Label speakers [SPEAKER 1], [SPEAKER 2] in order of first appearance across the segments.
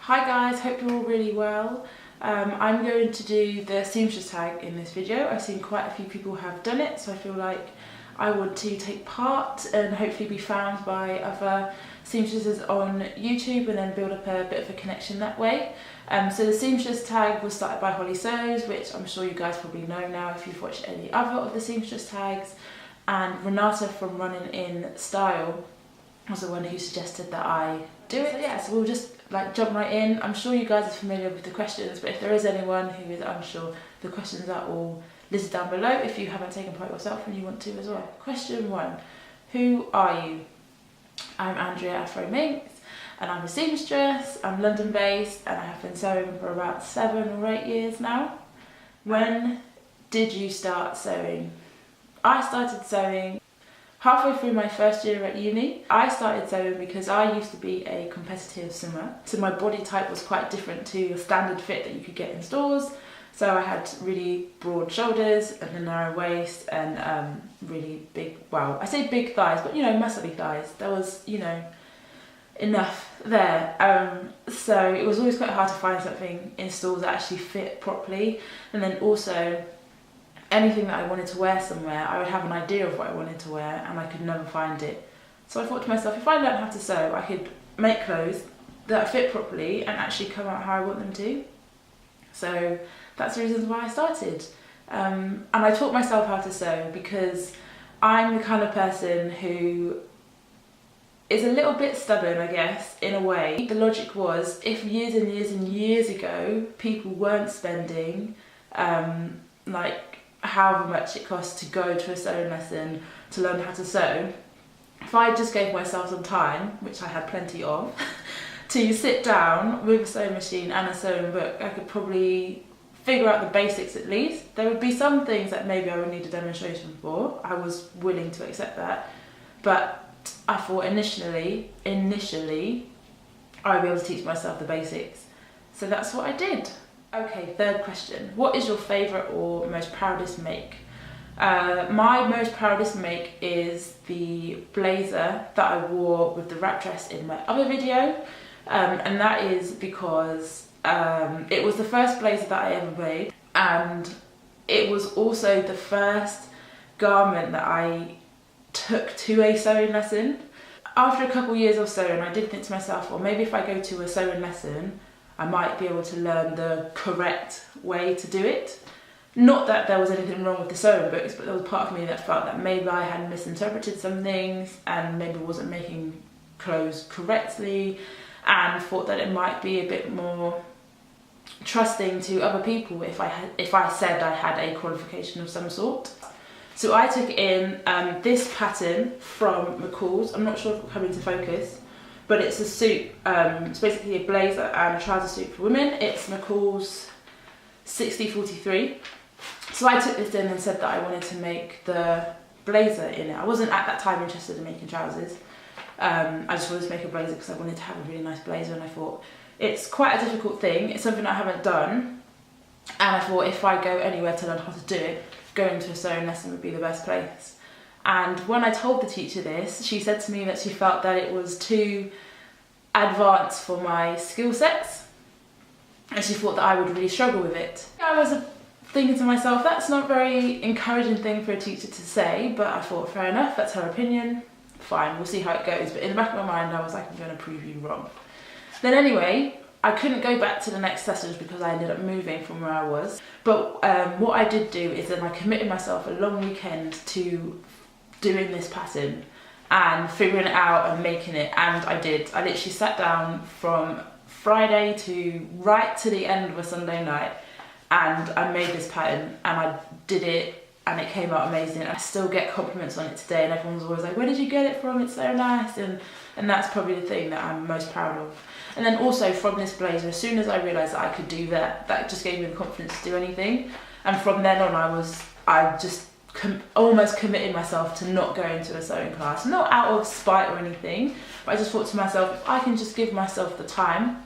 [SPEAKER 1] Hi guys, hope you're all really well. I'm going to do the Seamstresstag in this video. I've seen quite a few people have done it, so I feel like I want to take part and hopefully be found by other seamstresses on YouTube and then build up a bit of a connection that way. So the Seamstresstag was started by Holly Sews, which I'm sure you guys probably know now if you've watched any other of the Seamstresstags, and Renata from Running in Style was the one who suggested that I do it. So yeah, so we'll just jump right in. I'm sure you guys are familiar with the questions, but if there is anyone who is unsure, the questions are all listed down below if you haven't taken part yourself and you want to as well. Question 1, who are you? I'm Andrea Afro and I'm a seamstress. I'm London based and I have been sewing for about 7 or 8 years now. When did you start sewing? I started sewing halfway through my first year at uni. I started sewing because I used to be a competitive swimmer, so my body type was quite different to a standard fit that you could get in stores. So I had really broad shoulders and a narrow waist and really big, well, I say big thighs, but muscly thighs. There was, enough there. So it was always quite hard to find something in stores that actually fit properly. And then also, anything that I wanted to wear somewhere, I would have an idea of what I wanted to wear and I could never find it. So I thought to myself, if I learned how to sew, I could make clothes that fit properly and actually come out how I want them to. So that's the reasons why I started. And I taught myself how to sew because I'm the kind of person who is a little bit stubborn, I guess, in a way. The logic was, if years and years and years ago, people weren't spending however much it costs to go to a sewing lesson to learn how to sew, if I just gave myself some time, which I had plenty of, to sit down with a sewing machine and a sewing book, I could probably figure out the basics at least. There would be some things that maybe I would need a demonstration for. I was willing to accept that, but I thought initially I would be able to teach myself the basics. So that's what I did. Okay, third question. What is your favourite or most proudest make? My most proudest make is the blazer that I wore with the wrap dress in my other video. And that is because it was the first blazer that I ever made, and it was also the first garment that I took to a sewing lesson. After a couple of years of sewing, I did think to myself, well, maybe if I go to a sewing lesson, I might be able to learn the correct way to do it. Not that there was anything wrong with the sewing books, but there was part of me that felt that maybe I had misinterpreted some things and maybe wasn't making clothes correctly, and thought that it might be a bit more trusting to other people if I said I had a qualification of some sort. So I took in this pattern from McCall's. I'm not sure if it'll come into focus, but it's a suit. It's basically a blazer and a trouser suit for women. It's McCall's 6043. So I took this in and said that I wanted to make the blazer in it. I wasn't at that time interested in making trousers. I just wanted to make a blazer because I wanted to have a really nice blazer, and I thought it's quite a difficult thing. It's something I haven't done, and I thought if I go anywhere to learn how to do it, going to a sewing lesson would be the best place. And when I told the teacher this, she said to me that she felt that it was too advanced for my skill sets, and she thought that I would really struggle with it. I was thinking to myself, that's not a very encouraging thing for a teacher to say, but I thought, fair enough, that's her opinion, fine, we'll see how it goes. But in the back of my mind, I was like, I'm going to prove you wrong. Then anyway, I couldn't go back to the next sessions because I ended up moving from where I was. But what I did do is then I committed myself a long weekend to doing this pattern and figuring it out and making it, and I did. I literally sat down from Friday to right to the end of a Sunday night, and I made this pattern and I did it, and it came out amazing. I still get compliments on it today, and everyone's always like, where did you get it from? It's so nice. And that's probably the thing that I'm most proud of. And then also from this blazer, as soon as I realised that I could do that, that just gave me the confidence to do anything. And from then on, I just almost committed myself to not going to a sewing class, not out of spite or anything, but I just thought to myself, if I can just give myself the time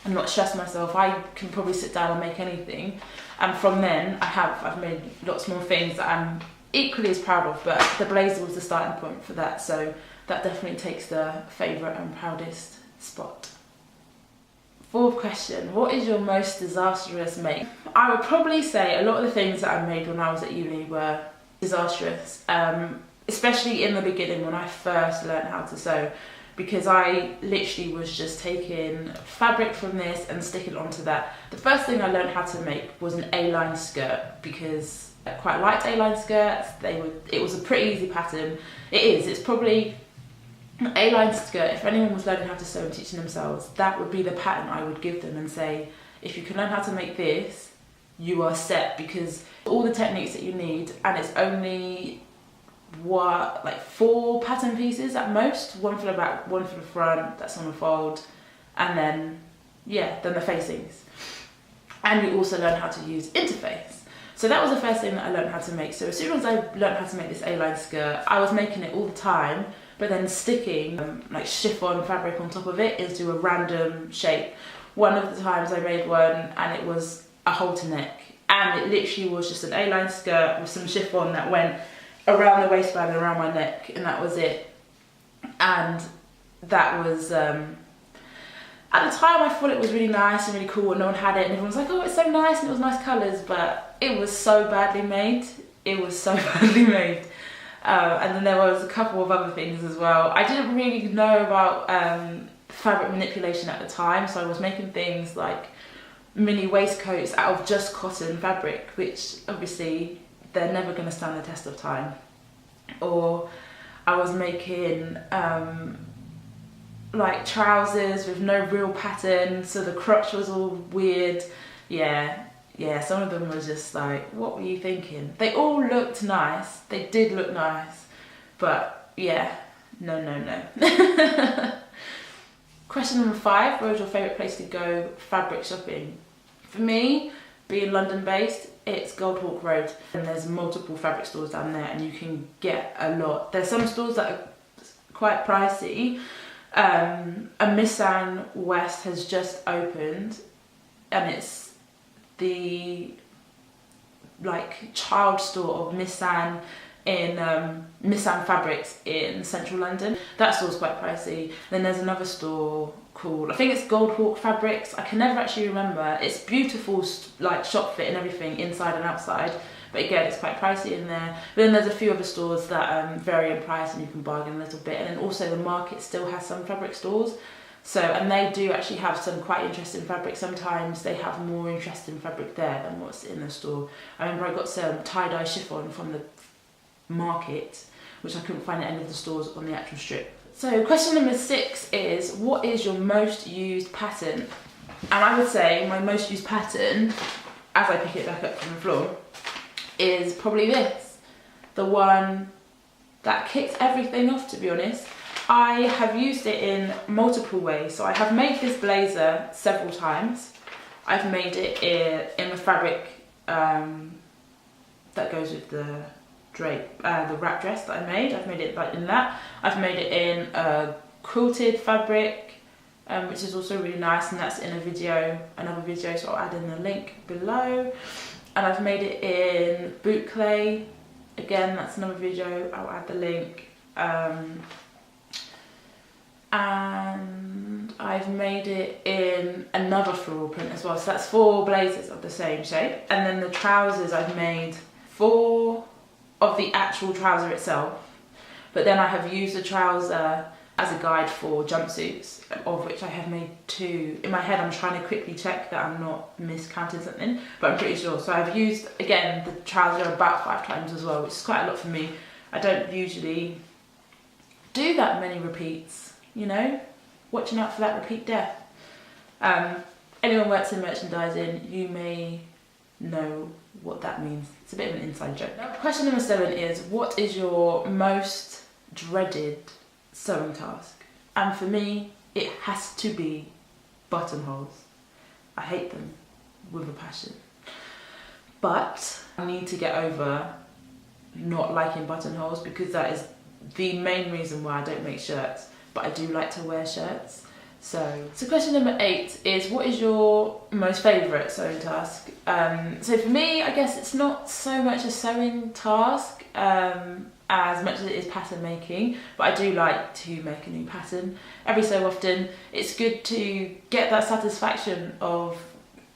[SPEAKER 1] and not stress myself, I can probably sit down and make anything. And from then I've made lots more things that I'm equally as proud of, but the blazer was the starting point for that, so that definitely takes the favourite and proudest spot. Fourth question, what is your most disastrous make? I would probably say a lot of the things that I made when I was at uni were disastrous, especially in the beginning when I first learned how to sew, because I literally was just taking fabric from this and sticking it onto that. The first thing I learned how to make was an A-line skirt, because I quite liked A-line skirts. It was a pretty easy pattern. It's probably an A-line skirt. If anyone was learning how to sew and teaching themselves, that would be the pattern I would give them and say, if you can learn how to make this, you are set, because all the techniques that you need, and it's only like 4 pattern pieces at most, one for the back, one for the front, that's on the fold, and then the facings. And you also learn how to use interface. So that was the first thing that I learned how to make. So as soon as I learned how to make this A-line skirt, I was making it all the time, but then sticking like chiffon fabric on top of it into a random shape. One of the times I made one and it was a halter neck, and it literally was just an A-line skirt with some chiffon that went around the waistband and around my neck, and that was it. And that was at the time I thought it was really nice and really cool, and no one had it, and everyone was like, oh, it's so nice, and it was nice colours, but it was so badly made. It was so badly made. And then there was a couple of other things as well. I didn't really know about fabric manipulation at the time, so I was making things like mini waistcoats out of just cotton fabric, which obviously they're never going to stand the test of time. Or I was making like trousers with no real pattern, so the crotch was all weird. Yeah, some of them was just like, what were you thinking? They all looked nice, they did look nice, but yeah, no. Question number 5, where was your favourite place to go fabric shopping? For me, being London based, it's Goldhawk Road, and there's multiple fabric stores down there and you can get a lot. There's some stores that are quite pricey. A Missan West has just opened, and it's the like child store of Missan in Missan Fabrics in central London. That store's quite pricey. Then there's another store called, I think it's Goldhawk Fabrics, I can never actually remember. It's beautiful, like shop fit and everything inside and outside, but again it's quite pricey in there. But then there's a few other stores that vary in price and you can bargain a little bit. And then also the market still has some fabric stores. So, and they do actually have some quite interesting fabric. Sometimes they have more interesting fabric there than what's in the store. I remember I got some tie-dye chiffon from the market, which I couldn't find at any of the stores on the actual strip. So question number 6 is, what is your most used pattern? And I would say my most used pattern, as I pick it back up from the floor, is probably this. The one that kicked everything off, to be honest. I have used it in multiple ways. So I have made this blazer several times. I've made it in the fabric that goes with the wrap dress that I made. I've made it like in that. I've made it in a quilted fabric, which is also really nice, and that's in another video, so I'll add in the link below. And I've made it in boucle. Again, that's another video, I'll add the link. And I've made it in another floral print as well. So that's 4 blazers of the same shape. And then the trousers, I've made 4 of the actual trouser itself. But then I have used the trouser as a guide for jumpsuits, of which I have made 2. In my head, I'm trying to quickly check that I'm not miscounting something, but I'm pretty sure. So I've used, again, the trouser about 5 times as well, which is quite a lot for me. I don't usually do that many repeats. You know, watching out for that repeat death. Anyone works in merchandising, you may know what that means. It's a bit of an inside joke. Question number 7 is, what is your most dreaded sewing task? And for me, it has to be buttonholes. I hate them with a passion. But I need to get over not liking buttonholes, because that is the main reason why I don't make shirts. But I do like to wear shirts. So question number 8 is, what is your most favourite sewing task? So for me, I guess it's not so much a sewing task. as much as it is pattern making, but I do like to make a new pattern every so often. It's good to get that satisfaction of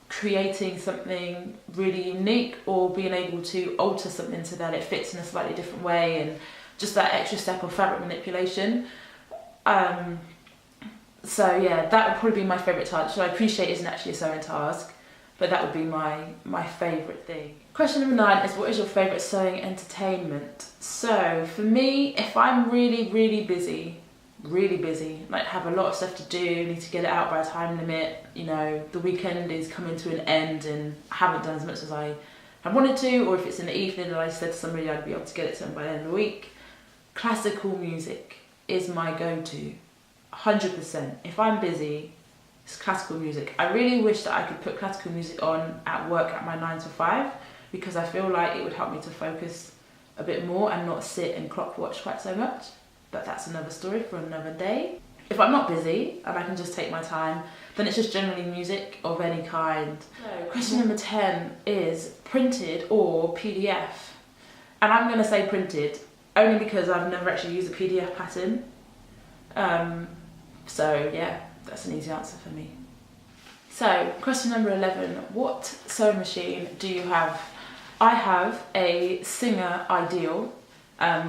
[SPEAKER 1] creating something really unique, or being able to alter something so that it fits in a slightly different way, and just that extra step of fabric manipulation. So yeah, that would probably be my favourite task, which I appreciate isn't actually a sewing task, but that would be my favourite thing. Question number 9 is, what is your favourite sewing entertainment? So for me, if I'm really busy, like have a lot of stuff to do, need to get it out by a time limit, you know, the weekend is coming to an end and I haven't done as much as I have wanted to, or if it's in the evening and I said to somebody I'd be able to get it done by the end of the week, classical music is my go-to, 100%. If I'm busy, it's classical music. I really wish that I could put classical music on at work at my 9 to 5, because I feel like it would help me to focus a bit more and not sit and clock watch quite so much. But that's another story for another day. If I'm not busy and I can just take my time, then it's just generally music of any kind. So, question number 10 is printed or PDF? And I'm going to say printed, only because I've never actually used a PDF pattern. So yeah, that's an easy answer for me. So, question number 11, what sewing machine do you have? I have a Singer Ideal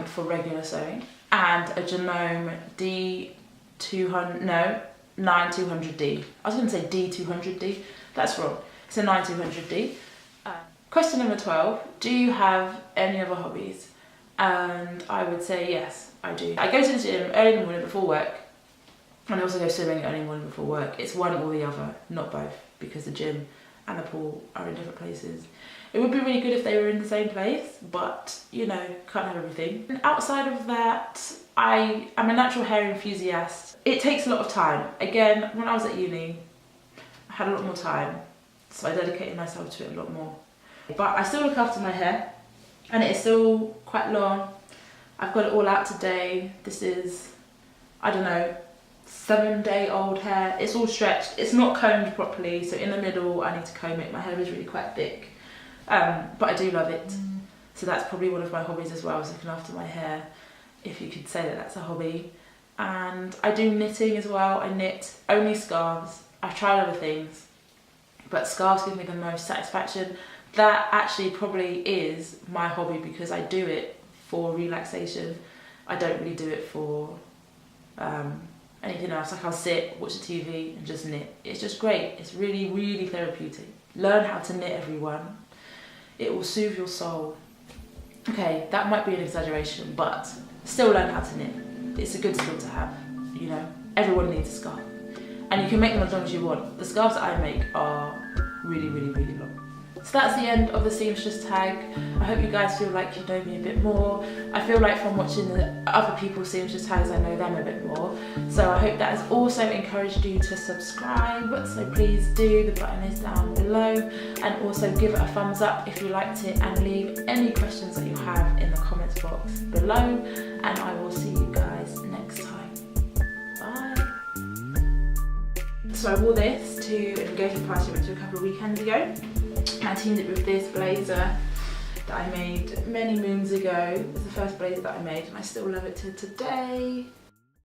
[SPEAKER 1] for regular sewing, and a Genome D200, 9200D. I was going to say D200D, that's wrong. It's a 9200D. Question number 12, do you have any other hobbies? And I would say yes, I do. I go to the gym early in the morning before work, and I also go swimming early in the morning before work. It's one or the other, not both, because the gym and the pool are in different places. It would be really good if they were in the same place, but you know, can't have everything. And outside of that, I am a natural hair enthusiast. It takes a lot of time. Again, when I was at uni, I had a lot more time, so I dedicated myself to it a lot more. But I still look after my hair, and it is still quite long. I've got it all out today. This is, I don't know, 7-day-old hair. It's all stretched. It's not combed properly, so in the middle I need to comb it. My hair is really quite thick, but I do love it. So that's probably one of my hobbies as well, is looking after my hair, if you could say that that's a hobby. And I do knitting as well. I knit only scarves. I've tried other things, but scarves give me the most satisfaction. That actually probably is my hobby, because I do it for relaxation. I don't really do it for anything else. Like I'll sit, watch the TV and just knit. It's just great. It's really therapeutic. Learn how to knit, everyone. It will soothe your soul. Okay, that might be an exaggeration, but still learn how to knit. It's a good skill to have, you know. Everyone needs a scarf. And you can make them as long as you want. The scarves that I make are really long. So that's the end of the Seamstress tag. I hope you guys feel like you know me a bit more. I feel like from watching the other people's Seamstress tags, I know them a bit more. So I hope that has also encouraged you to subscribe. So please do, the button is down below. And also give it a thumbs up if you liked it, and leave any questions that you have in the comments box below. And I will see you guys next time. Bye. So I wore this to an engagement party I went to a couple of weekends ago. I teamed it with this blazer that I made many moons ago. It was the first blazer that I made, and I still love it to today.